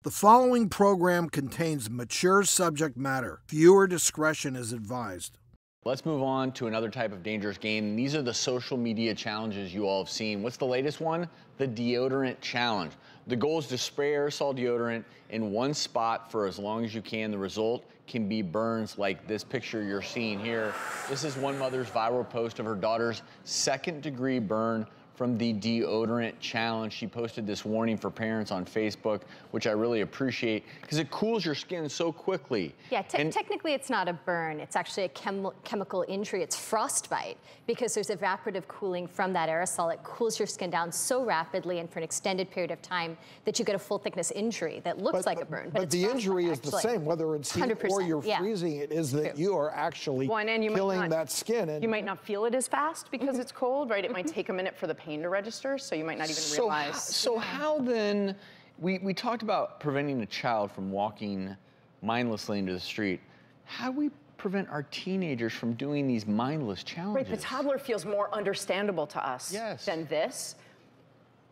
The following program contains mature subject matter. Viewer discretion is advised. Let's move on to another type of dangerous game. These are the social media challenges you all have seen. What's the latest one? The deodorant challenge. The goal is to spray aerosol deodorant in one spot for as long as you can. The result can be burns like this picture you're seeing here. This is one mother's viral post of her daughter's second-degree burn from the deodorant challenge. She posted this warning for parents on Facebook, which I really appreciate because it cools your skin so quickly. Yeah, technically it's not a burn. It's actually a chemical injury. It's frostbite because there's evaporative cooling from that aerosol. It cools your skin down so rapidly and for an extended period of time that you get a full thickness injury that looks like a burn. But the injury is the same, whether it's heat or you're freezing it, is that you are actually killing that skin. And you might not feel it as fast because it's cold, right? It might take a minute for the pain to register, so you might not even realize. So how then, we talked about preventing a child from walking mindlessly into the street. How do we prevent our teenagers from doing these mindless challenges? Right, the toddler feels more understandable to us than this.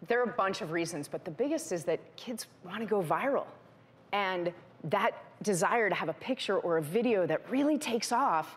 There are a bunch of reasons, but the biggest is that kids want to go viral. And that desire to have a picture or a video that really takes off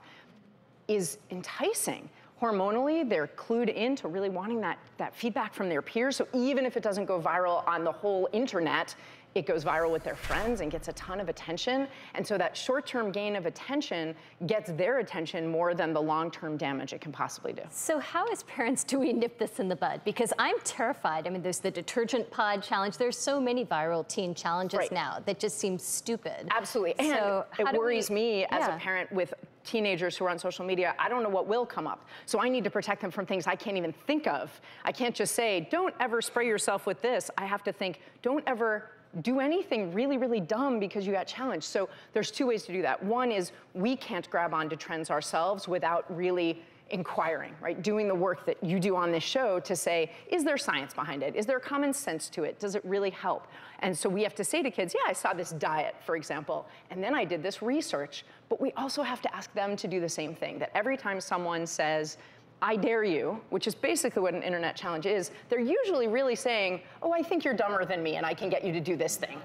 is enticing. Hormonally, they're clued into really wanting that feedback from their peers. So even if it doesn't go viral on the whole internet, it goes viral with their friends and gets a ton of attention. And so that short-term gain of attention gets their attention more than the long-term damage it can possibly do. So how as parents do we nip this in the bud? Because I'm terrified. I mean, there's the detergent pod challenge. There's so many viral teen challenges now that just seem stupid. Absolutely. And so it worries me as a parent with teenagers who are on social media. I don't know what will come up. So I need to protect them from things I can't even think of. I can't just say, don't ever spray yourself with this. I have to think, don't ever do anything really, really dumb because you got challenged. So there's two ways to do that. One is we can't grab onto trends ourselves without really inquiring, right? Doing the work that you do on this show to say, is there science behind it? Is there common sense to it? Does it really help? And so we have to say to kids, yeah, I saw this diet, for example, and then I did this research. But we also have to ask them to do the same thing, that every time someone says, I dare you, which is basically what an internet challenge is, they're usually really saying, oh, I think you're dumber than me and I can get you to do this thing.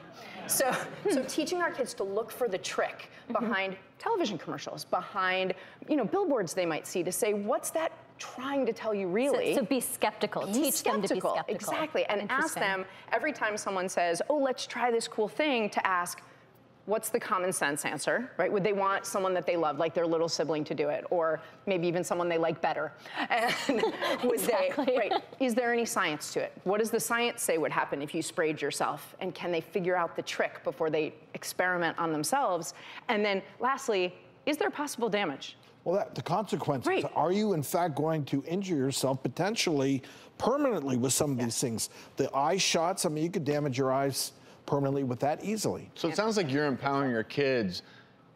So teaching our kids to look for the trick behind television commercials, behind billboards they might see, to say, what's that trying to tell you really? So be skeptical. Teach them to be skeptical. Exactly, and ask them every time someone says, oh, let's try this cool thing, to ask, what's the common sense answer, right? Would they want someone that they love, like their little sibling, to do it? Or maybe even someone they like better? And would they, right, is there any science to it? What does the science say would happen if you sprayed yourself? And can they figure out the trick before they experiment on themselves? And then lastly, is there possible damage? Well, the consequences. Are you, in fact, going to injure yourself potentially permanently with some of these things? The eye shots, I mean, you could damage your eyes permanently with that easily. So it sounds like you're empowering your kids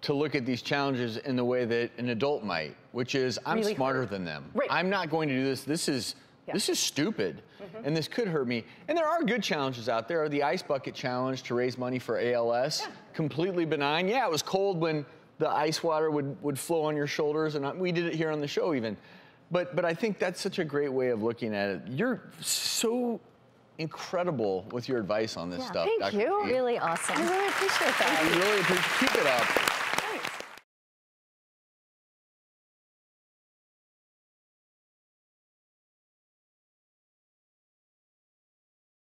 to look at these challenges in the way that an adult might, which is, I'm really smarter than them. I'm not going to do this. This is stupid, and this could hurt me. And there are good challenges out there. The ice bucket challenge to raise money for ALS, completely benign. Yeah, it was cold when the ice water would flow on your shoulders, and we did it here on the show even. But I think that's such a great way of looking at it. You're so incredible with your advice on this stuff. Thank you. Really awesome. I really appreciate that. I really appreciate it. Keep it up.